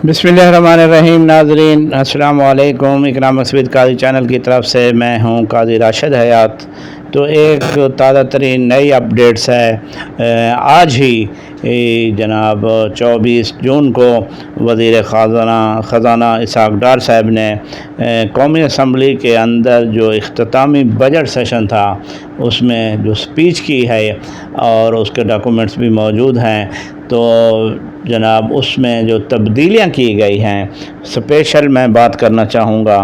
बिस्मिल्लाहिर्रहमानिर्रहीम। नाज़रीन अस्सलाम वालेकुम। इकराम मस्जिद काजी चैनल की तरफ से मैं हूं काजी राशिद हयात। तो एक ताज़ा तरीन नई अपडेट्स है। आज ही जनाब 24 जून को वज़ीर ख़ज़ाना इसहाक़ डार साहब ने कौमी असम्बली के अंदर जो इख्तितामी बजट सेशन था उसमें जो स्पीच की है और उसके डॉक्यूमेंट्स भी मौजूद हैं। तो जनाब उसमें जो तब्दीलियाँ की गई हैं, स्पेशल मैं बात करना चाहूँगा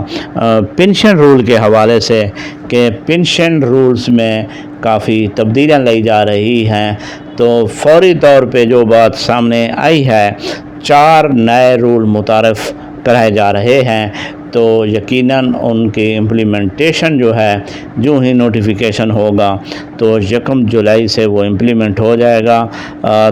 पेंशन रूल के हवाले से कि पेंशन रूल्स में काफ़ी तब्दीलियाँ लाई जा रही हैं। तो फौरी तौर पे जो बात सामने आई है, 4 नए रूल मुतारफ़ कराए जा रहे हैं। तो यकीनन उनकी इम्प्लीमेंटेशन जो है, जो ही नोटिफिकेशन होगा तो 1 जुलाई से वो इम्प्लीमेंट हो जाएगा।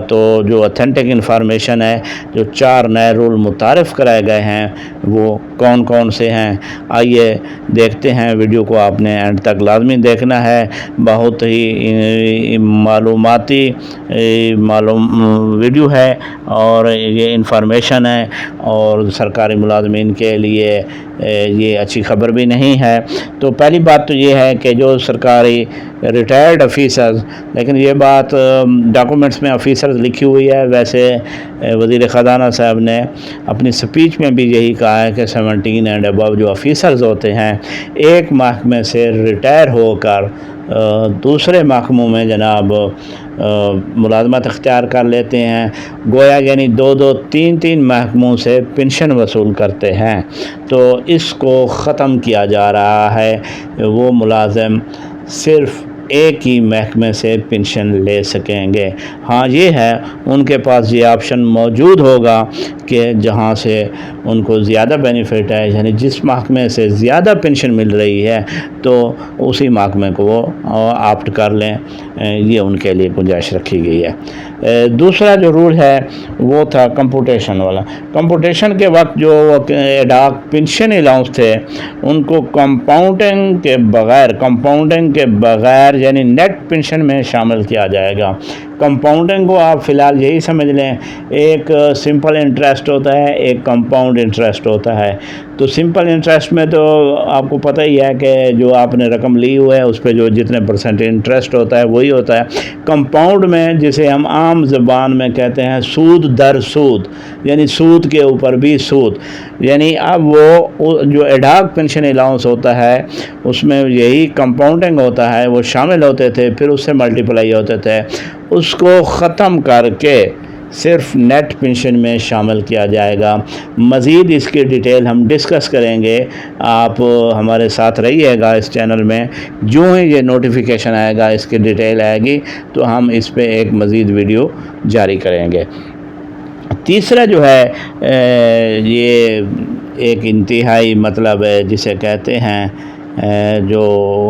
तो जो ऑथेंटिक इन्फॉर्मेशन है, जो 4 नए रूल मुतारफ़ कराए गए हैं वो कौन कौन से हैं, आइए देखते हैं। वीडियो को आपने एंड तक लाजमी देखना है। बहुत ही मालूमाती वीडियो है और ये इन्फॉर्मेशन है और सरकारी मुलाजमीन के लिए ये अच्छी खबर भी नहीं है। तो पहली बात तो ये है कि जो सरकारी रिटायर्ड ऑफिसर्स, लेकिन ये बात डॉक्यूमेंट्स में ऑफिसर्स लिखी हुई है, वैसे वज़ीर ख़ज़ाना साहब ने अपनी स्पीच में भी यही कहा है कि 17 एंड अबव जो ऑफिसर्स होते हैं, एक महकमे से रिटायर होकर दूसरे महकमों में जनाब मुलाजमत इख्तियार कर लेते हैं, गोया यानी 2-2, 3-3 महकमों से पेंशन वसूल करते हैं। तो इसको ख़त्म किया जा रहा है। वो मुलाजिम सिर्फ़ एक ही महकमे से पेंशन ले सकेंगे। हाँ, ये है उनके पास ये ऑप्शन मौजूद होगा कि जहाँ से उनको ज़्यादा बेनिफिट है, यानी जिस महकमे से ज़्यादा पेंशन मिल रही है तो उसी महकमे को वो ऑप्ट कर लें। ये उनके लिए गुंजाइश रखी गई है। दूसरा जो रूल है वो था कंप्यूटेशन वाला। कंप्यूटेशन के वक्त जो एडॉक पेंशन अलाउंस थे उनको कंपाउंडिंग के बग़ैर यानी नेट पेंशन में शामिल किया जाएगा। कंपाउंडिंग को आप फ़िलहाल यही समझ लें, एक सिंपल इंटरेस्ट होता है, एक कंपाउंड इंटरेस्ट होता है। तो सिंपल इंटरेस्ट में तो आपको पता ही है कि जो आपने रकम ली हुई है उस पर जो जितने % इंटरेस्ट होता है वही होता है। कंपाउंड में जिसे हम आम ज़बान में कहते हैं सूद दर सूद, यानी सूद के ऊपर भी सूद, यानी अब वो जो एडॉक पेंशन अलाउंस होता है उसमें यही कंपाउंडिंग होता है, वो शामिल होते थे, फिर उससे मल्टीप्लाई होते थे। उसको ख़त्म करके सिर्फ नेट पेंशन में शामिल किया जाएगा। मज़ीद इसकी डिटेल हम डिस्कस करेंगे। आप हमारे साथ रहिएगा इस चैनल में। जो ही ये नोटिफिकेशन आएगा, इसकी डिटेल आएगी तो हम इस पे एक मज़ीद वीडियो जारी करेंगे। तीसरा जो है ये एक इंतहाई मतलब है जिसे कहते हैं जो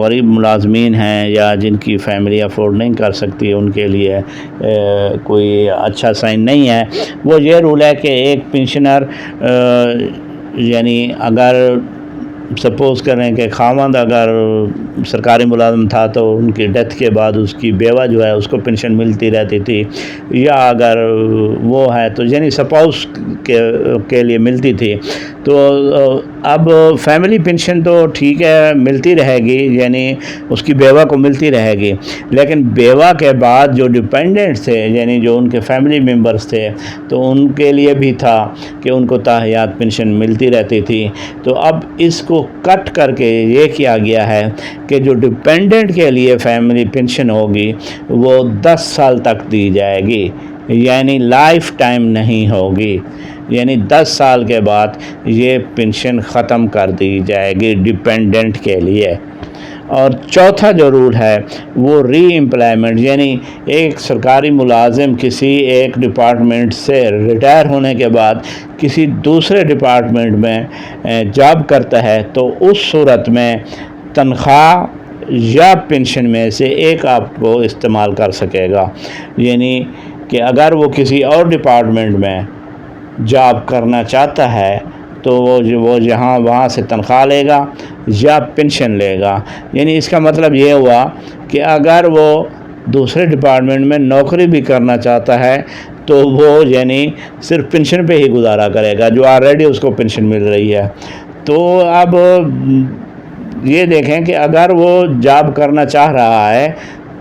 गरीब मुलाजमीन हैं या जिनकी फैमिली अफोर्ड नहीं कर सकती उनके लिए कोई अच्छा साइन नहीं है। वो ये रूल है कि एक पेंशनर यानी अगर सपोज़ करें कि खामद अगर सरकारी मुलाजिम था तो उनकी डेथ के बाद उसकी बेवा जो है उसको पेंशन मिलती रहती थी, या अगर वो है तो यानी स्पाउस के लिए मिलती थी। तो अब फैमिली पेंशन तो ठीक है मिलती रहेगी, यानी उसकी बेवा को मिलती रहेगी, लेकिन बेवा के बाद जो डिपेंडेंट्स थे यानी जो उनके फैमिली मेम्बर्स थे तो उनके लिए भी था कि उनको ताहयात पेंशन मिलती रहती थी। तो अब इसको कट करके ये किया गया है कि जो डिपेंडेंट के लिए फैमिली पेंशन होगी वो 10 साल तक दी जाएगी, यानी लाइफ टाइम नहीं होगी, यानी 10 साल के बाद ये पेंशन ख़त्म कर दी जाएगी डिपेंडेंट के लिए। और चौथा जो रूल है वो री एम्प्लॉयमेंट, यानी एक सरकारी मुलाजिम किसी एक डिपार्टमेंट से रिटायर होने के बाद किसी दूसरे डिपार्टमेंट में जॉब करता है तो उस सूरत में तनख्वाह या पेंशन में से एक आपको इस्तेमाल कर सकेगा। यानी कि अगर वो किसी और डिपार्टमेंट में जॉब करना चाहता है तो वो जहाँ वहाँ से तनख्वाह लेगा या पेंशन लेगा। यानी इसका मतलब ये हुआ कि अगर वो दूसरे डिपार्टमेंट में नौकरी भी करना चाहता है تو وہ یعنی صرف پنشن پہ ہی گزارا کرے گا جو آلریڈی اس کو پنشن مل رہی ہے۔ تو اب یہ دیکھیں کہ اگر وہ جاب کرنا چاہ رہا ہے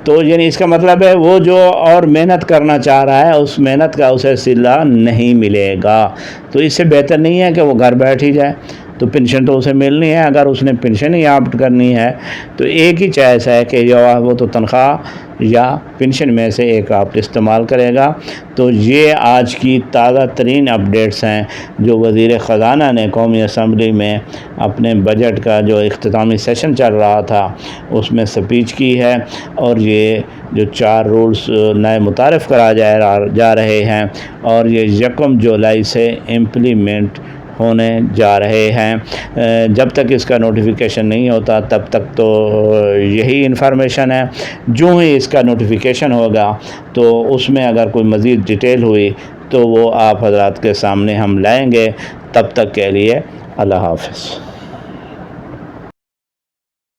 تو یعنی اس کا مطلب ہے وہ جو اور محنت کرنا چاہ رہا ہے اس محنت کا اسے صلہ نہیں ملے گا۔ تو اس سے بہتر نہیں ہے کہ وہ گھر بیٹھ ہی جائے، تو پنشن تو اسے ملنی ہے۔ اگر اس نے پنشن ہی آپٹ کرنی ہے تو ایک ہی چوائس ہے کہ جو وہ تو تنخواہ یا پنشن میں سے ایک آپ استعمال کرے گا۔ تو یہ آج کی تازہ ترین اپڈیٹس ہیں جو وزیر خزانہ نے قومی اسمبلی میں اپنے بجٹ کا جو اختتامی سیشن چل رہا تھا اس میں سپیچ کی ہے، اور یہ جو 4 رولز نئے متعارف جا رہے ہیں اور یہ 1 جولائی سے امپلیمنٹ ہونے جا رہے ہیں۔ جب تک اس کا نوٹیفیکیشن نہیں ہوتا تب تک تو یہی انفارمیشن ہے۔ جو ہی اس کا نوٹیفیکیشن ہوگا تو اس میں اگر کوئی مزید ڈیٹیل ہوئی تو وہ آپ حضرات کے سامنے ہم لائیں گے۔ تب تک کے لیے اللہ حافظ۔